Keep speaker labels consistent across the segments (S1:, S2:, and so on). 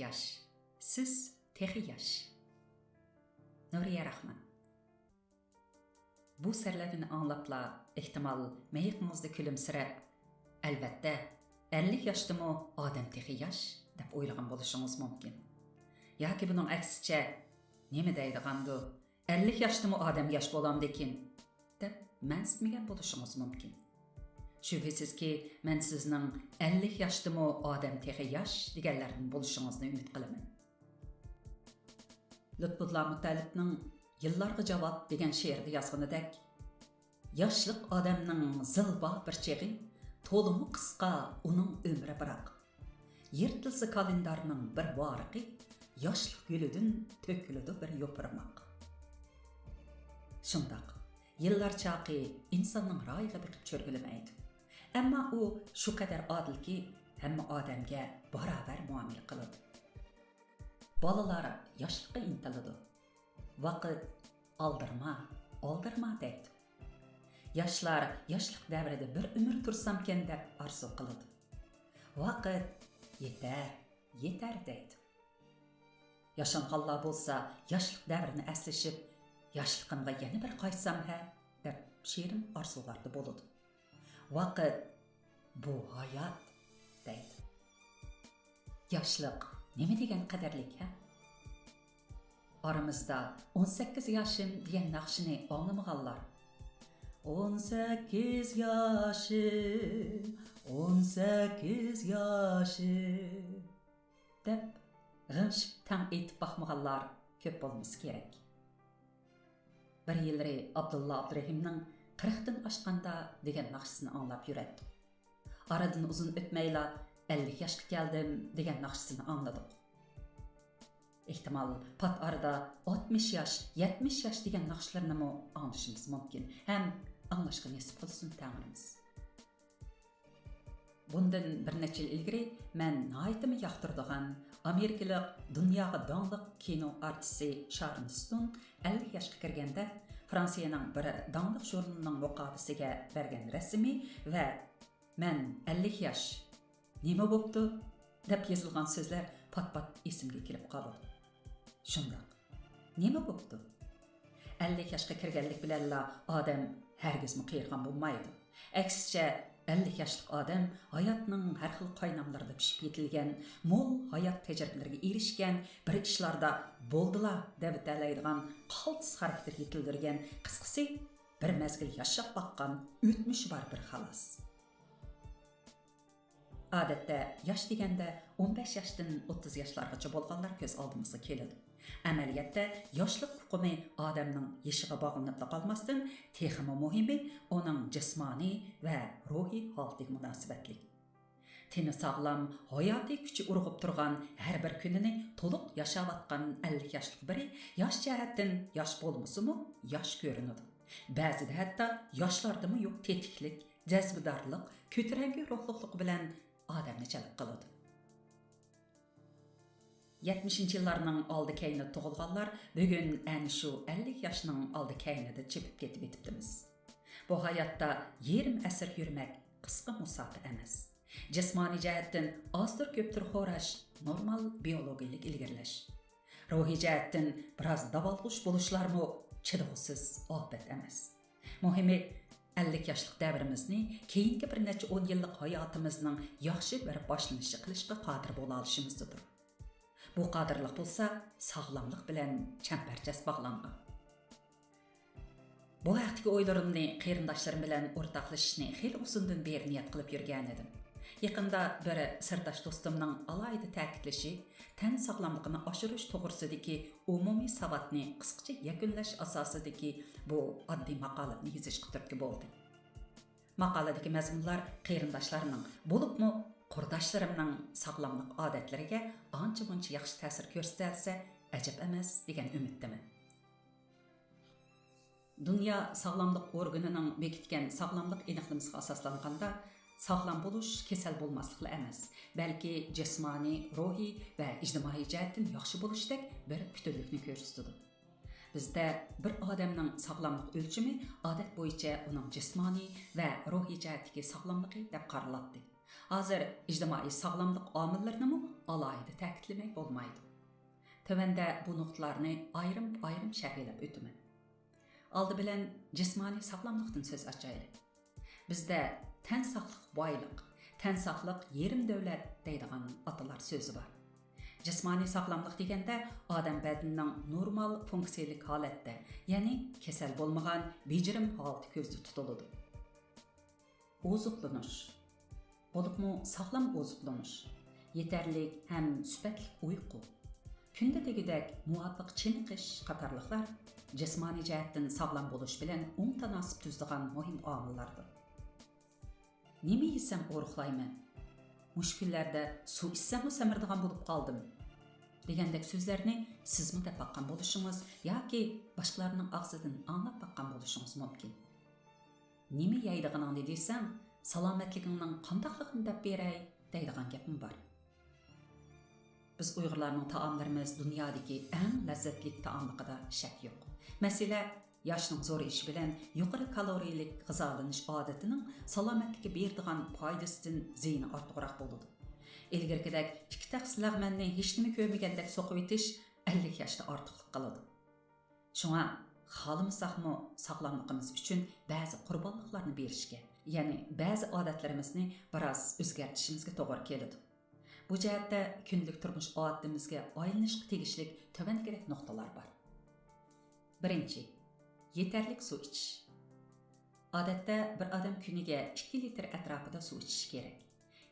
S1: yaş. Siz texi yaş. Nuriye Rahman. Bu sərlərini anlapla ehtimal meyitmizdə külümsirəb, əlbəttə 50 yaşdımı adam texi yaş deb o'ylagan bo'lishimiz mumkin. Yoki buning aksicha nima deydigandu 50 yaşdımı adam yaş bo'lamdikin deb mansitmagan bo'lishingiz mumkin. Shubhisizki men sizning 50 yaşdımı adam texi yaş deganlardan bo'lishingizni umid qilaman. Lutfullah Mutalibning Yıllarga cavab degan she'rda yozganidek, yoshlik odamning zilbo bir cheg'i, to'limi qisqa uning umri biroq. Yirtilsa kalendarning bir voriqi, yoshlik gulidan to'kiladi bir yo'pirmoq. Shundoq, yillar chaqi insonning ro'yiga biqib cho'rgilmaydi. Ammo u shu qadar odilki, hamma odamga barobar muomala qiladi. Bolalar yoshlikka intiladi. Vaqt aldirma deydi. Yoshlar yoshlik davrida bir umr tursamken deb orzu qiladi. Vaqt yetar deydi. Yashanganlar bo'lsa, yoshlik davrini aslashib, yoshligimga yana bir qaysam deb shirin orzularda bo'ladi. Vaqt bu hayot deydi. Yoshlik nima degan qadarlik Aramızda 18 yaşım diyen naqshini anlamaganlar. 18 yaşım deb g'ingshib tang etib baxmaganlar ko'p bo'lmasa kerak. Bir yilri Abdulla Abdurahimning 40dan oshganda degan naqshisini anglab yuradi. Aradan uzun o'tmayla 50 yoshga keldim degan naqshisini angladik. Ehtimal pat arada 60 yaş, 70 yaş degan naqshlarni anglashimiz mumkin. Ham anglashga nasib qilsin Tanrimiz. Bundan bir necha yil ilgari men nihoyatda yoqtirdigan Amerikalik dunyoga donglik kino artisti Sharon Stone 50 yoshga kirganda Fransiyaning bir donglik jurnalining muqobisiga bergan rasmi va men 50 yosh nima bo'pti deb yozilgan so'zlar pat-pat esimga kelib qoldi. Shundoq. Nima bo'pti? 50 yoshga kirganlik bilan odam hargizmi qiyirgan bo'lmaydi. Aksicha 50 yoshlik odam hayotning har xil qaynamlarida pishib yetilgan, mo'l hayot tajribalariga erishgan, bir ishlarda bo'ldilar deb ta'laydigan qaltis xarakter yetildirgan, qisqasi bir mazgil yashab boqqan o'tmish bor bir xolos. Odatda yosh deganda 15 yoshdan 30 yoshlargacha bo'lganlar ko'z oldimizga keladi. Amaliyotda yoshlik hukmi odamning yoshiga bog'lanib qolmasdan, texmi muhimi uning jismoniy va ruhiy holatiga munosabatli. Teni sog'lom, hayotiy kuchi urg'ib turgan har bir kunini to'liq yashayotgan 50 yoshlik biri yosh jihatdan yosh bo'lmasimi, yosh ko'rinadi. Ba'zida hatto yoshlardami yo'q tetiklik, jazbidorlik, ko'taranki ruhlilik bilan odamni jalb qiladi. 70-yillarning oldi keyni tug'ilganlar bugun ana shu 50 yoshning oldi keynida chepib ketib etibdimiz. Bu hayotda yarim asr yurmak qisqa musofa emas. Jismoniy jihatdan ozdir ko'ptir xo'rash normal biologik ilgirlash. Ruhiy jihatdan biroz davolg'ish bo'lishlarmi chidag'usiz ofat emas. Muhimi 50 yoshlik davrimizni keyingi bir necha 10 yillik hayotimizning yaxshi bir boshlanishi qilishga qodir bo'la olishimizdir. Bu qodirlik bo'lsa, sog'lomlik bilan chambarchas bog'langan. Bu haqdagi o'ylarimni qarindoshlarim bilan o'rtoqlashishni xil usundan beri niyat qilib yurgan edim. Yaqinda bir sirdosh do'stimning alohida ta'kidlashi, tan sog'lomligini oshirish to'g'risidagi umumiy savodni qisqacha yakunlash asosidagi bu oddiy maqolani yozishga turtki bo'ldi. Maqoladagi mazmunlar qarindoshlarining, bo'libmi qurdoshlarimning sog'lomlik odatlariga ancha-muncha yaxshi ta'sir ko'rsatilsa, ajab emas degan umiddaman. Dunyo sog'lomlik organining bekitgan sog'lomlik aniqlamasiga asoslanganda sog'lom bo'lish kasal bo'lmaslik emas, balki jismoniy, ruhiy va ijtimoiy jihatdan yaxshi bo'lishdek bir butunlikni ko'rsatadi. Bizda bir odamning sog'lomlik o'lchami odat bo'yicha uning jismoniy va ruhiy jihatdagi sog'lomligi deb qaraladi. Hozir ijtimoiy sog'lomlik omillerini alohida ta'kidlamak bo'lmaydi. Tövəndə bu nuqtalarni ayrim şərhlab ötümən. Aldı bilan jismoniy sog'lomlikdan so'z ochaylik. Bizda tan sog'liq boyliq, tan sog'liq yerim davlat deydigan atalar so'zi bor. Jismoniy sog'lomlik deganda odam badanining normal funksiyalik holatda, ya'ni kasal bo'lmagan bejirim holati ko'zda tutiladi. Ozuqlanish. Bo'libmi sog'lom ozuqlanish, yetarlik ham sifatli uyqu, kunda degidek muvafiq chiniqish qatorliqlar jismoniy jihatdan sog'lom bo'lish bilan tanasib tuzdigan muhim omillardir. Nima yesam o'ruqlayman? Mushkullarda suv ichsam samirdigan bo'lib qoldim. Degandek so'zlarni sizmi deb baqqan bo'lishingiz yoki boshqalarning og'zidan anglab baqqan bo'lishingiz mumkin. Nima yeydiganingni desam, salomatligingning qandaqligini deb beray deydigan gapim bor. Biz Uyg'urlarning taomlarimiz dunyodagi eng lazzatli taomligida shak yo'q. Masalan, yoshning zo'r ishi bilan yuqori kaloriyalik g'izolanish odatining salomatlikka beradigan foydasidan ziyni ortiqroq bo'ladi. Ilgirgidek ikki taqs lag'manni hech nima ko'rmagandek so'qib etish 50 yoshda ortiqlik qiladi. Shunga xohlamasaqmi sog'lomligimiz uchun ba'zi qurbonliklarni berishga, ya'ni ba'zi odatlarimizni biroz o'zgartirishimizga to'g'ri keladi. Bu jihatda kunlik turmush odatimizga aylanishga tegishli tövəndagidek nuqtalar bor. Birinchi, yetarlik suv ichish. Odatda bir odam kuniga 2 litr atrofida suv ichishi kerak.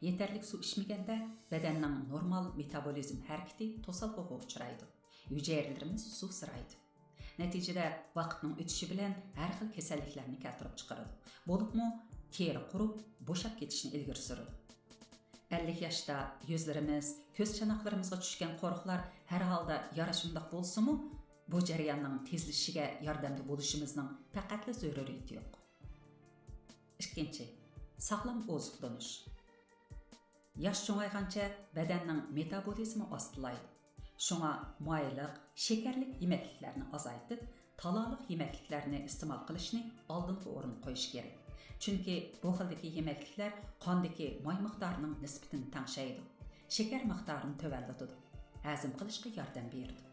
S1: Yetarlik suv ichmaganda badanning normal metabolizm harakati to'salg'uga uchraydi. Hujayralarimiz suvsiraydi. Natijada vaqtning o'tishi bilan har xil kasalliklarni keltirib chiqaradi. Bo'libmi teri qurib, bo'shab ketishni ilgari suradi. 50 yoshda yuzlarimiz, ko'z chanoqlarimizga tushgan qo'riqlar har holda yarashimdoq bo'lsa-mu, bu jarayonning tezlashishiga yordamchi bo'lishimizning faqatli zaruriyati yo'q. Ikkinchi, sog'lom ozuqlanish. Yosh cho'ng'aygancha badanning metabolizmi ostilaydi. Shunga mayliq, shakarlik yemekliklarni azaytib, taloliq yemekliklarni iste'mol qilishni oldingi o'rin qo'yish kerak. Chunki bu xildagi yemekliklar qondagi may miqdorining nisbatini tangshaydi. Shakar miqdorini tuvallatadi. Hazm qilishga yordam beradi.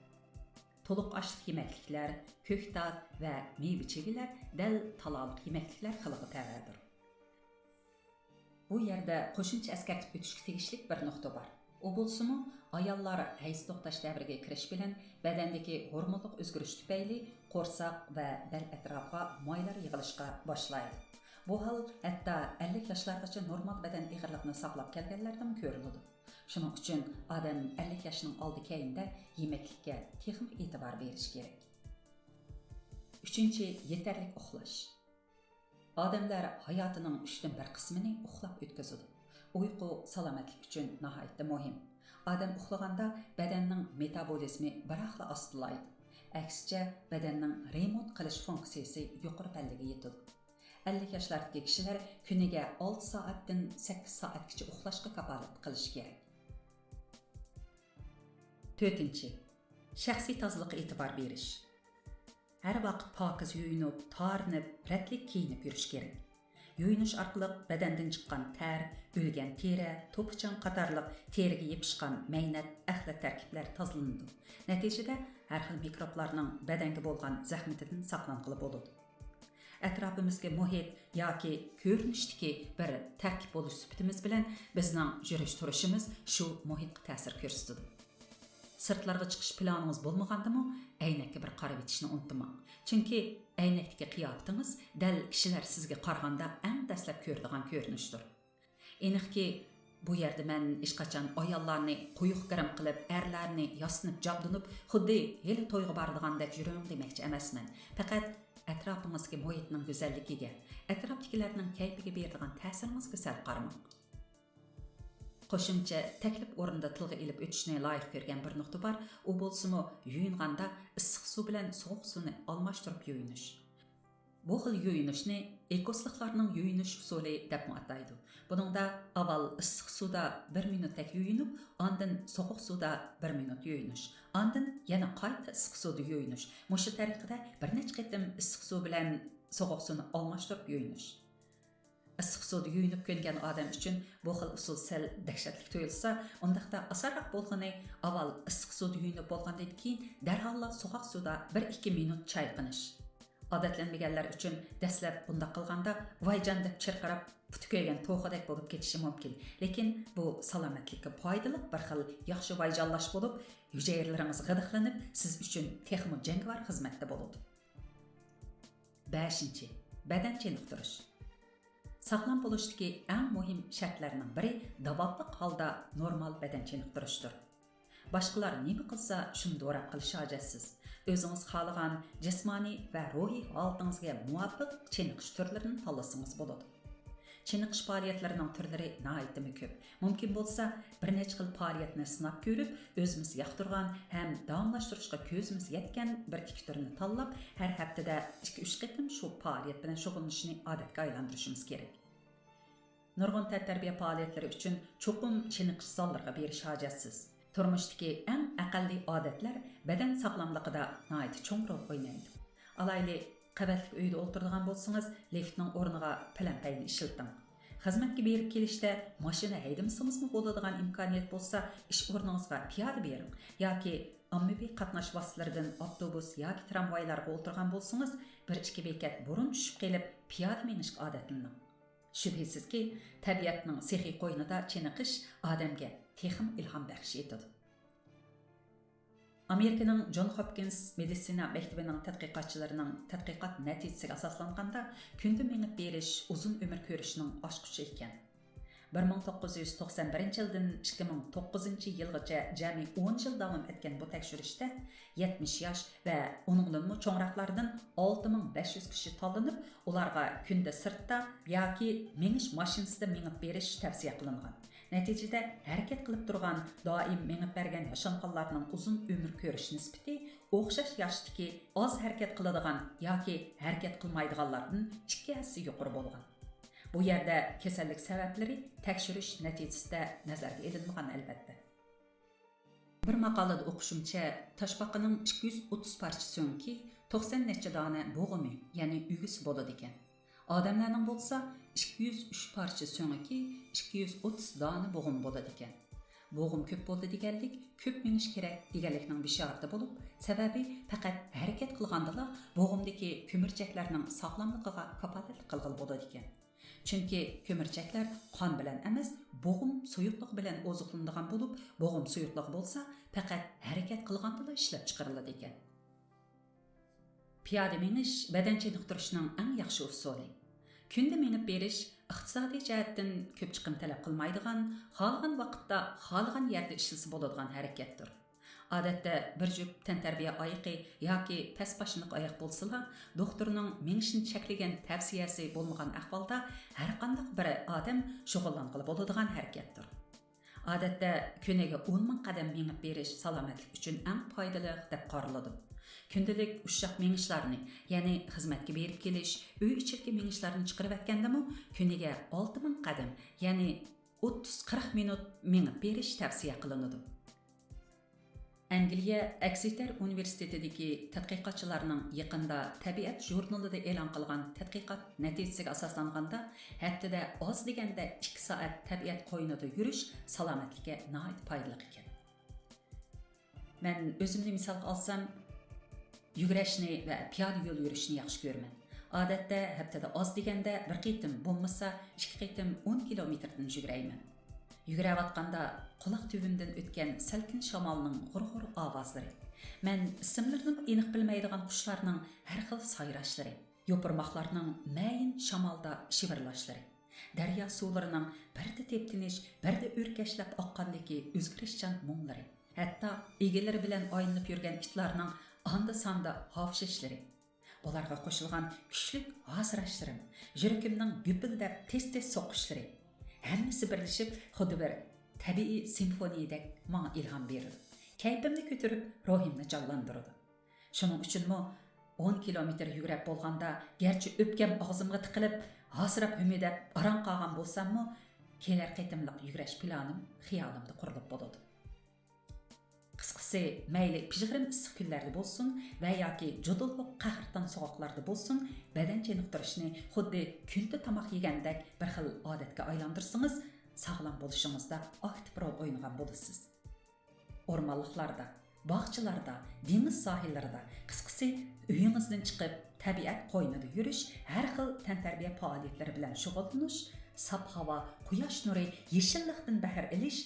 S1: To'liq oshliq yemekliklar, ko'ktat va meva-chevalar dal taloliq yemekliklar xiliga tavardir. Bu yerda qo'shimcha eskartib o'tishga tegishli bir nuqta bor. O bo'lsa-mu, ayollar hayz to'xtash davriga kirish bilan badandagi hormonlik o'zgarish tufayli qo'rsoq va bel atrofiga maylar yig'ilishga boshlaydi. Bu hol hatto 50 yoshlargacha normal badan ig'irligini saqlab kelganlarda ko'riladi. Shuning uchun odam 50 yoshning oldi-keyinda yemeklikka texnik e'tibor berish kerak. Uchinchi, yetarli uxlash. Odamlar hayotining 3/1 qismini uxlab o'tkazadi. Uyqu salomatlik uchun nihoyatda muhim. Odam uxlaganda badanning metabolizmi biroqla ostilaydi. Aksicha badanning remont qilish funksiyasi yuqori pallaga yetadi. 50 yoshlardagi kishilar kuniga 6 soatdan 8 soatgacha uxlashga kafolat qilish kerak. 4. Shaxsiy tozaliqqa e'tibor berish. Har vaqt pokiz yuyinib, tarinib, ratlik kiyinib yurish kerak. Yuyinish orqali badandan chiqqan ter, o'lgan teri, to'pichan qatorliq teriga yepishgan maynat, axlat tarkiblar tozalanadi. Natijada har xil mikroblarning badanga bo'lgan zahmatidan saqlanqili bo'ladi. Atrofimizga muhit yoki ko'rinishdagi bir tarkib bo'lish sifatimiz bilan bizning yurish turishimiz shu muhitga ta'sir ko'rsatadi. Sirtlarga chiqish planingiz bo'lmagandimi, aynakka bir qarab etishni unutmang. Chunki aynakdagi qiyofatingiz dal kishilar sizga qaraganda eng dastlab ko'radigan ko'rinishdir. Aniqki, bu yerda men hech qachon ayollarni quyuq garam qilib, erlarni yasnib, jabdunib, xuddi hali to'yga bordigandek yuring demoqchi emasman. Faqat atrofingizga muhitning go'zalligiga, atrofdagilarning kayfiga beradigan ta'siringizga sal qaramang. Qo'shimcha taklif o'rinda tilga ilib o'tishni loyiq ko'rgan bir nuqta bor. U bo'lsa-mu, yuyinganda issiq suv bilan sovuq suvni almashtirib yuyinish. Bu xil yuyinishni ekosliklarning yuyinish usuli deb ataydi. Buningda avval issiq suvda 1 minutlik yuyinib, ondan sovuq suvda 1 minut yuyinish, ondan yana qayta issiq suvda yuyinish. Mushu tariqada bir necha qatim issiq suv bilan sovuq suvni almashtirib yuyinish. issiq suvda yuyunib ko'ngan odam uchun bu xil usul sal dahshatli tuyulsa, undaqda osonroq bo'lgani avval issiq suvda yuyunib bo'lgandan keyin darhol sovuq suvda 1-2 minut chayqanish. Odatlanmaganlar uchun dastlab bunda qilganda vayjon deb chirqirab puti ko'ygan to'g'idek bo'lib ketishi mumkin. Lekin bu salomatlikka foydali bir xil yaxshi vayjonlash bo'lib, hujayralarimiz g'idiqlanib, siz uchun texmo jangovar xizmatda bo'ladi. 5. Badan chiniqtirish. Sağlam bo'lishdagi eng muhim shartlarning biri davomli holda normal badan chiniqtirishdir. Boshqalar nima qilsa, shuni o'rab qilish hojatsiz. O'zingiz xohlagan jismoniy va ruhiy holatingizga muvofiq chiniqish turlarini tanlasangiz bo'ladi. Chiniqish faoliyatlarining turlari nihoyatda ko'p. Mumkin bo'lsa, bir necha xil faoliyatni sinab ko'rib, o'zimiz yoqtirgan ham davomlashtirishga ko'zimiz yetgan bir ikki turni tanlab, har haftada 2-3 qatim shu faoliyat bilan shug'ullanishni odatga aylantirishimiz kerak. Nurg'un tarbiya faoliyatlari uchun cho'qim chiniqish zallariga berish hojatsiz. Turmushdagi eng aqalliy odatlar badan sog'lomligida nihoyat cho'ng rol o'ynaydi. Alayli qavatli uyda o'tiradigan bo'lsangiz, liftning o'rniga palampayni ishlating. Xizmatga berib kelishda mashina haydamsingizmi bo'ladigan imkoniyat bo'lsa, ish o'rningizga piyoda bering yoki ommaviy qatnash vositalaridan avtobus yoki tramvaylarga o'tirgan bo'lsangiz, 1-2 bekat burun tushib kelib piyoda minishga odatlaning. Shubhisizki, tabiatning sehiy qo'ynida chiniqish odamga texim ilhom baxsh etadi. Amerikaning John Hopkins meditsina maktabining tadqiqotchilarining tadqiqot natijasiga asoslanganda kunda minib berish uzun umr ko'rishning oshquchi ekan. 1991 yildan 2009 yilgacha jami 10 yil davom etgan bu tekshirishda 70 yosh va uningdan cho'ngroqlardan 6500 kishi tanlanib, ularga kunda sirtda yoki minish mashinasida minib berish tavsiya qilingan. Natijada harakat qilib turgan, doim minib bergan yashanqonlarning uzun umr ko'rish nisbati o'xshash yoshdagi oz harakat qiladigan yoki harakat qilmaydiganlardan 2 hassa yuqori bo'lgan. Bu yerda kasallik sabablari tekshirish natijasida nazarga ilinmagan albatta. Bir maqolada o'qishimcha, toshbaqining 230 parcha so'ngki 90 necha dona bo'g'imi, ya'ni ugisi bo'ladi ekan. Odamlarning bo'lsa 203 parcha so'ngki 230 dona bo'g'im bo'ladi ekan. Bo'g'im ko'p bo'ldi deganlik, ko'p minish kerak deganlikning bishorati bo'lib, sababi faqat harakat qilganda bo'g'imdagi ko'mirchaklarning sog'lomligiga kafolat qilg'il bo'ladi ekan. Chunki ko'mirchaklar qon bilan emas, bo'g'im suyuqlik bilan oziqlanadigan bo'lib, bo'g'im suyuqlik bo'lsa, faqat harakat qilganda ishlab chiqariladi ekan. Piyoda minish badan chiniqtirishning eng yaxshi usuli. Kunda minib berish iqtisodiy jihatdan ko'p chiqim talab qilmaydigan, xohlagan vaqtda, xohlagan yerda ishlasa bo'ladigan harakatdir. Odatda bir jup tantarbiya oyiqi yoki pastboshliq oyoq bo'lsa, doktorning minishni cheklagan tavsiyasi bo'lmagan ahvolda har qanday bir odam shug'ullanqili bo'ladigan harakatdir. Odatda kuniga 10 ming qadam minib berish salomatlik uchun eng foydali deb qaraladi. Kundalik ushaq minishlarni, ya'ni xizmatga berib kelish, uy ichidagi minishlarni chiqarib atgandami, kuniga 6 ming qadam, ya'ni 30-40 minut minib berish tavsiya qilinadi. Angliya Exeter universitetidagi tadqiqotchilarning yaqinda Tabiat jurnalida e'lon qilgan tadqiqot natijasiga asoslanganda, haftada oz deganda 2 soat tabiat qo'ynida yurish salomatlikka nihoyat foydali ekan. Men o'zimni misol olsam, yugurishni va piyoda yo'l yurishni yaxshi ko'raman. Odatda haftada oz deganda bir qitim bo'lmasa 2 qitim 10 kilometrdan yugurayman. Yugurayotganda quloq tubimdan o'tgan salkin shamolning g'ur-g'ur ovozlari, men ismlarini aniq bilmaydigan qushlarning har xil sayrashlari, yo'pirmoqlarning mayin shamolda shivirlashlari, daryo suvlarining birda teptinish, birda o'rkashlab oqqandagi o'zgarishchan mung'lari, hatto egalari bilan o'ynab yurgan itlarning anda-sanda havshishlari. Bularga qo'shilgan kuchli g'azirashlarim, yurakimning gupildab tez-tez so'qishlari, hammasi birlashib xuddi bir tabiiy simfoniyadek menga ilhom beradi. Kayfimni ko'tarib, ruhimni jonlantiradi. Shuning uchunmi 10 kilometr yugurib bo'lganda, garchi o'pkam og'zimga tiqilib, hasrab umidab aron qolgan bo'lsam-mu, kelar qitimliq yugurish planim xiyolimda qurilib bo'ladi. Qisqasi Qısqası, məyli pijg'irim issiq kunlarda bo'lsin va yoki judulliq qahrdan sovuqlarda bo'lsin, badan chiniqtirishni xuddi kunda tomoq yegandek bir xil odatga aylantirsangiz, sog'lom bo'lishingizda aktiv rol o'ynagan bo'lasiz. O'rmonliqlarda, bog'chalarda, dengiz sohillarida, qisqasi uyingizdan chiqib, tabiat qo'ynida yurish, har xil tantarbiya faoliyatlari bilan shug'ullanish, saf havo, quyosh nuri, yeshillikdan bahra olish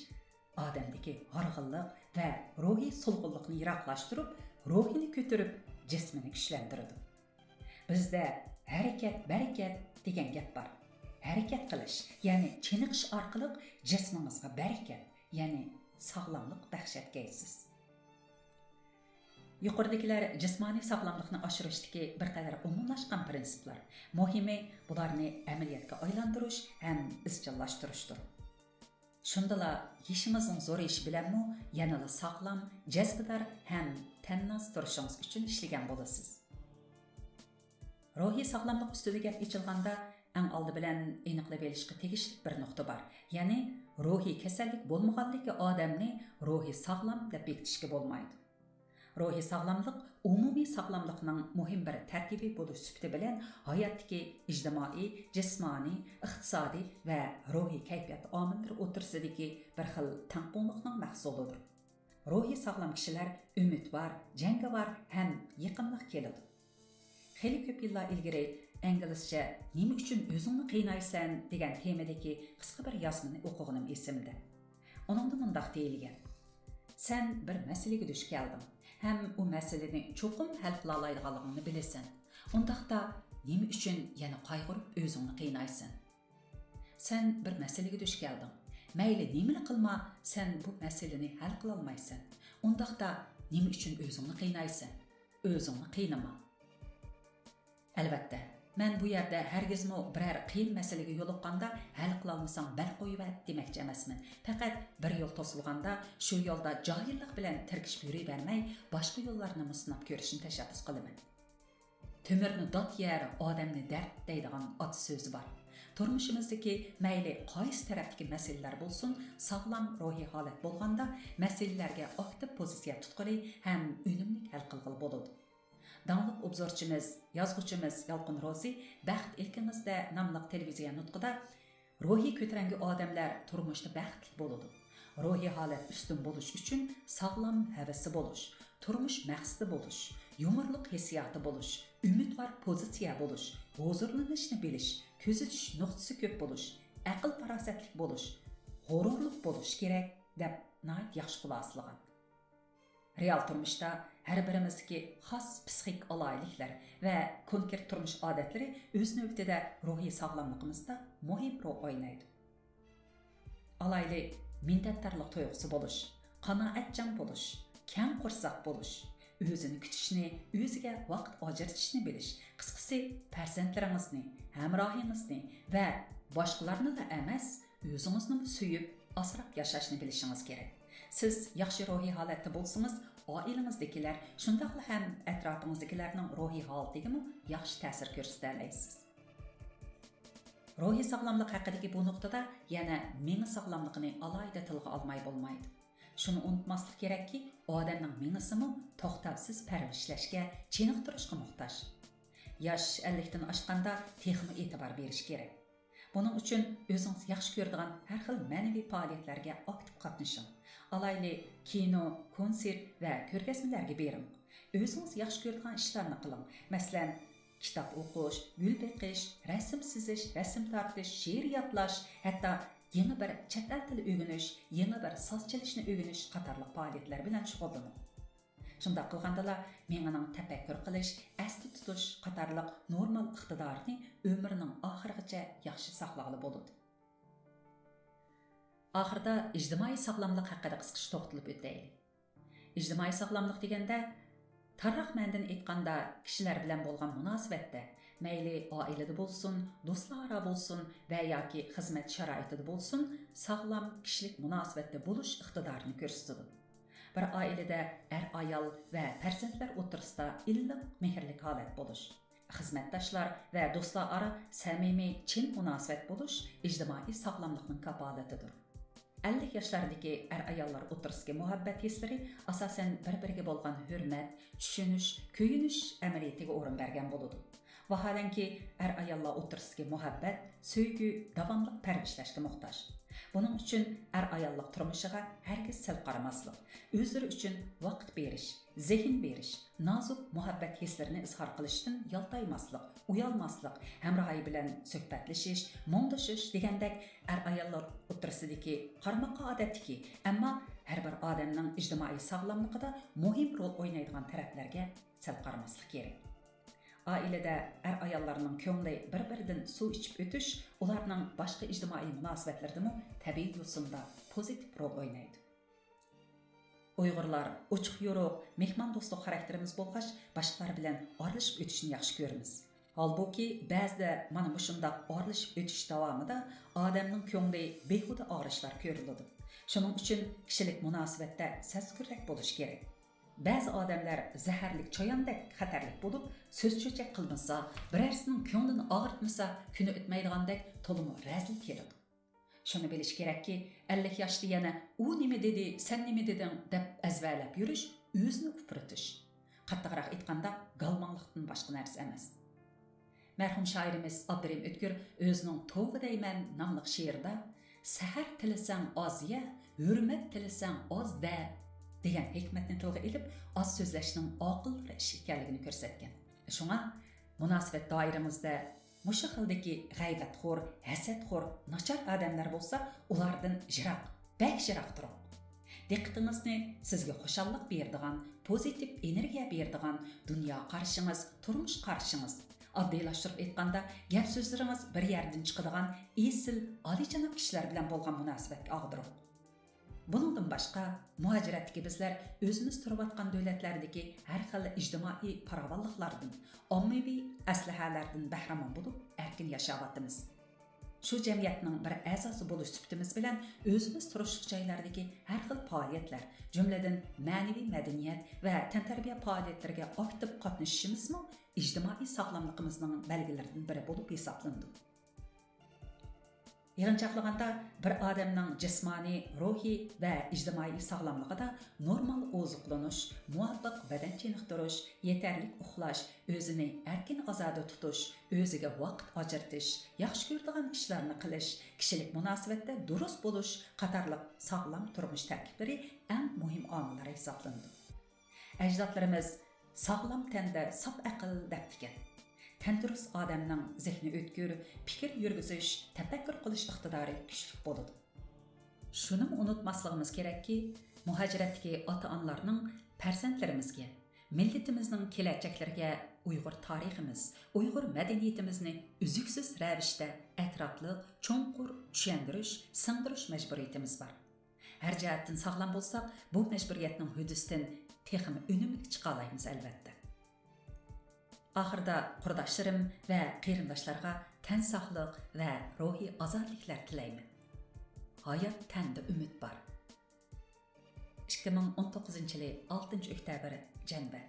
S1: odamdagi horg'inlik va ruhiy so'lg'inlikni yiroqlashtirib, ruhini ko'tarib, jismini kuchlantiradi. Bizda harakat degan gap bor. Harakat qilish, ya'ni chiniqish orqali jismimizga barakat, ya'ni sog'lomlik baxsh etgaysiz. Yuqoridagilar jismoniy sog'lomlikni oshirishdagi bir qadar umumlashgan prinsiplar. Muhimi bularni amaliyotga aylantirish ham izchillashtirishdir. Shundala yishimizning zo'rayishi bilanmi yanada sog'lom, jazbidor ham tannoz turishingiz uchun ishlagan bo'lasiz. Ruhiy sog'lomlik ustida gap ochilganda eng oldi bilan aniqlab olishga tegishli bir nuqta bor. Ya'ni ruhiy kasallik bo'lmaganligi odamni ruhiy sog'lom deb bekitishga bo'lmaydi. Ruhiy sog'lomlik umumiy sog'lomlikning muhim bir tarkibi bo'lish sifati bilan hayotdagi ijtimoiy, jismoniy, iqtisodiy va ruhiy kayfiyat omillari o'rtasidagi bir xil tangqo'nlikning mahsulidir. Ruhiy sog'lom kishilar umidvor, jangovar ham yiqimliq keladi. Xeyli ko'p yillar ilgari inglizcha "Nima uchun o'zingni qiynaysan" degan temadagi qisqa bir yozmani o'qiganim esimda. Uningda mundaq deyilgan: "Sen bir masalaga duch kelding. Hem o meseleni çoxum hal qila oladiganligini bilasan. Undaqda nima uchun yana qayg'urib o'zingni qiynaysan? Sen bir masalaga duch kelding. Mayli nimani qilma, sen bu masalani hal qila olmaysan. Undaqda nima uchun o'zingni qiynaysan? O'zingni qiynama." Albatta, men bu yerda hargizmi biror qiyin masalaga yo'liqqanda hal qila olmasang bal qo'yib demoqchi emasman. Faqat bir yo'l to'silganda shu yo'lda johillik bilan tirkishib yuravermay, boshqa yo'llarni sinab ko'rishni tashabbus qilaman. Temirni dot yer, odamni dard deydigan ot so'zi bor. Turmushimizdagi mayli qaysi tarafdagi masalalar bo'lsin, sog'lom ruhiy holat bo'lganda masalalarga aktiv pozitsiya tutqili ham unumli hal qilg'il bo'ladi. Danlıq obzorchimiz, yozuvchimiz Yalqin Rozi "Baxt ilkimizda" nomli televiziya nutqida ruhiy ko'tarangi odamlar turmushda baxtli bo'ladi. Ruhiy holat ustun bo'lish uchun sog'lom havasi bo'lish, turmush maqsadi bo'lish, yumorliq hissiyoti bo'lish, umidvor pozitsiya bo'lish, huzurlanishni bilish, ko'zitish nuqtasi ko'p bo'lish, aql farosatli bo'lish, g'ururlik bo'lish kerak deb nayt yaxshi xuloslagan. Real turmuşda her birimizdeki xas psixik alayliklar ve konkret turmuş adetleri öz növbetide ruhi sağlamlığımızda muhim rol oynaydı. Alaylı minnettarlık tuygusu boluş, qanaatchan boluş, keng qursaq boluş, özünü kütüşni, özüge vaqt ajratishni bilish, qisqasi farzandlaringizni, hamrohingizni ve boshqalarni da emas, o'zingizni suyib, asrab yashashni bilishingiz kerak. Siz yaxshi ruhiy holatda bo'lsangiz, oilangizdagilar, shundaqla ham atrofingizdagilarning ruhiy holatiga yaxshi ta'sir ko'rsata olasiz. Ruhiy sog'lomlik haqidagi bu nuqtada yana meni sog'lomligini alohida tilga olmay bo'lmaydi. Shuni unutmaslik kerakki, odamning mengisimi to'xtovsiz parvarishlashga, chiniqtirishga muhtoj. Yosh 50 dan oshganda texnik e'tibor berish kerak. Buning uchun o'zingiz yaxshi ko'radigan har xil ma'naviy faoliyatlarga aktiv qatnashing. Alayli kino, konsert va ko'rgazmalarga bering. O'zingiz yaxshi ko'radigan ishlarni qiling. Masalan, kitob o'qish, gul beqish, rasm chizish, rasm tortish, she'r yodlash, hatto yangi bir chet el tili o'rganish, yangi bir so'z chalishni o'rganish qatorliq faoliyatlar bilan shug'ullaning. Shunday qilganda menning tafakkur qilish, asli tutish qatorliq normal iqtidorni umrining oxirigacha yaxshi saqlag'ili bo'ladi. Oxirida ijtimoiy sog'lomlik haqida qisqacha to'xtalib o'taylik. Ijtimoiy sog'lomlik deganda tarix ma'nodan aytganda kishilar bilan bo'lgan munosabatda, mayli oilada bo'lsin, do'stlar bo'lsin va yoki xizmat sharoitida bo'lsin, sog'lom kishilik munosabatda bo'lish iqtidorini ko'rsatadi. Bir oilada ayol va farzandlar o'rtasida iliq, mehrlik holat bo'lish, xizmatdoshlar va do'stlar samimiy, chin munosabat bo'lish ijtimoiy sog'lomlikning kafolatidir. 50 yoshlardagi ayollar o'tirisiga muhabbat hislari asosan bir-biriga bo'lgan hurmat, tushunish, kuyinish amaliyatiga o'rin bergan bo'ladi. Vaholanki ayollar o'tirisiga muhabbat, sevgi, davomli parvarishlashga muhtoj. Buning uchun ayollar turmushiga hargiz sil qaramaslik, o'zlari uchun vaqt berish, zehn berish, nozik muhabbat hislarini izhor qilishdan yaltaymaslik, uyalmaslik, hamrohi bilan suhbatlashish, mo'ngdashish degandek ayollar o'tirisidagi qarmoqqa odatdiki, ammo har bir odamning ijtimoiy sog'lomligida muhim rol o'ynaydigan taraflarga sil qaramaslik kerak. Ailada ayollarning ko'ngli bir-biridan suv ichib o'tish, ularning boshqa ijtimoiy munosabatlardami tabiiy yo'sinda pozitiv rol o'ynaydi. Uyg'urlar ochiq yo'roq, mehmon do'stlik xarakterimiz bo'lg'ach, boshqalar bilan oralashib o'tishni yaxshi ko'ramiz. Holbuki ba'zida mana shunday oralashib o'tish davomida odamning ko'ngli behuda og'rishlar ko'riladi. Shuning uchun kishilik munosabatda sazgurrak bo'lish kerak. Ba'zi odamlar zaharlik choyondek xatarlik bo'lib, so'z cho'chak qilmasa, birarsining ko'nglini og'ritmasa, kuni o'tmaydigandek to'limi razil keladi. Shuni bilish kerakki, 50 yoshda yana u nima dedi, sen nima deding deb azvalab yurish, o'zini ufritish. Qattiqroq aytganda, galmonlikdan boshqa narsa emas. Mərhum şairimiz Abdurim Ötkür özünün Toğu deymen namlıq şiirdə səhər tiləsən az ye, hürmət tiləsən az də degan hikmətni tilgə elib, az sözləşinin aqıl və iş ekanligini ko'rsatgan. Shunga munosabat doiramizda mushu xildagi g'aybatxo'r, hasadxo'r, nachar odamlar bo'lsa, ulardan jiroq, bak jiroq turing. Diqqatingizni sizga xushallik beradigan, pozitiv energiya beradigan dunyo qarishingiz, turmush qarishingiz, oddiylashtirib aytganda, gap so'zlaringiz bir yerdan chiqadigan esil, oliyjanob kishilar bilan bo'lgan munosabatga og'diring. Buningdan boshqa, muhojiratdagi bizlar o'zimiz turayotgan davlatlardagi har xil ijtimoiy farovonliklardan, ommaviy aslahalardan bahramon bo'lib, erkin yashayapmiz. Shu jamiyatning bir a'zosi bo'lish sifatimiz bilan o'zimiz turishlik joylardagi har xil faoliyatlar, jumladan ma'naviy madaniyat va tantarbiya faoliyatlariga aktiv qatnashishimizmi ijtimoiy sog'lomligimizning belgilaridan biri bo'lib hisoblanadi. Yig'inchoqlaganda bir odamning jismoniy, ruhiy va ijtimoiy sog'lomligida normal oziqlanish, muvofiq badan chiniqtirish, yetarlik uxlash, o'zini erkin ozoda tutish, o'ziga vaqt ajratish, yaxshi ko'radigan ishlarni qilish, kishilik munosabatda durust bo'lish qatorliq sog'lom turmush tarkiblari eng muhim omillar hisoblanadi. Ajdodlarimiz sog'lom tanda sop aql debdigan. Tandurust odamning zehni o'tkir, fikr yurgizish, tafakkur qilish iqtidori kuchli bo'ladi. Shuni unutmasligimiz kerakki, muhojiratdagi ota-onalarning farzandlarimizga, millatimizning kelajaklariga Uyg'ur tariximiz, Uyg'ur madaniyatimizni uzuksiz ravishda atrofli, cho'nqur tushuntirish, singdirish majburiyatimiz bor. Har jihatdan sog'lom bo'lsak, bu majburiyatning hududisidan texmi unumli chiqa olamiz albatta. Oxirida qurdoshlarim va qarindoshlarga tan sog'lik va ruhiy ozodliklar tilayman. Hayot tanda umid bor. 2019-yil 6-oktyabr janba.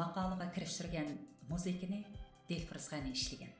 S1: Maqolaga kirishtirgan muzikani Dilfiz G'ani ishlagan.